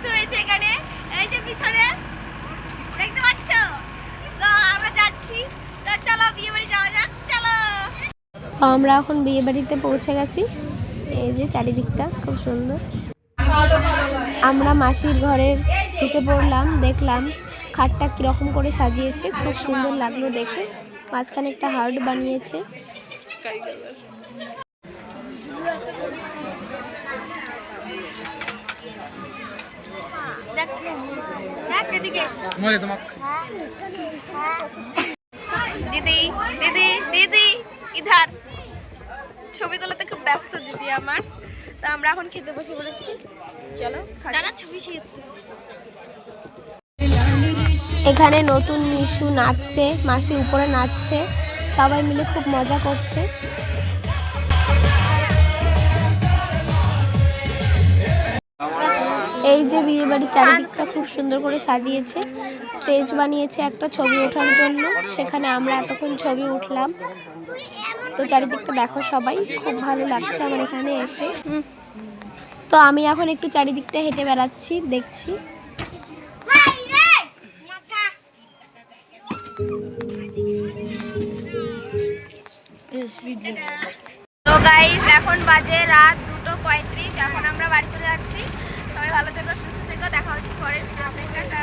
দৃশ্য হয়েছে এখানে, এই যে পিছনে দেখতে পাচ্ছ। তো আমরা যাচ্ছি, তো চলো বিয়ে বাড়ি যাওয়া যাক, চলো। আমরা এখন বিয়ে বাড়িতে পৌঁছে গেছি। এই যে চারিদিকটা খুব সুন্দর। আমরা মাসির ঘরে ঢুকে পড়লাম, দেখলাম খাটটা কিরকম করে সাজিয়েছে, খুব সুন্দর লাগলো দেখে। মাঝখানে একটা হার্ট বানিয়েছে। দিদি দিদি দিদি ইধার ছবি তোলাতে খুব ব্যস্ত দিদি আমার। তো আমরা এখন খেতে বসে পড়েছি, চলো দাদা ছবি। এখানে নতুন মিশু নাচছে, মাসি উপরে নাচছে, সবাই মিলে খুব মজা করছে। এই যে বিয়ে বাড়ির চারিদিকটা খুব সুন্দর করে সাজিয়েছে, স্টেজ বানিয়েছে একটা ছবি ওঠার জন্য, সেখানে আমরা এতক্ষণ ছবি উঠলাম। তো চারিদিকটা দেখো সবাই, খুব ভালো লাগছে আমার এখানে এসে। তো আমি এখন একটু চারিদিকটা হেঁটে বেড়াচ্ছি, দেখছি। তো গাইস এখন বাজে রাত 2:35, এখন আমরা বাড়ি চলে যাচ্ছি। সবাই ভালো থেকো, সুস্থ থেকো, দেখা হচ্ছে পরের ভিডিওতে। টাটা।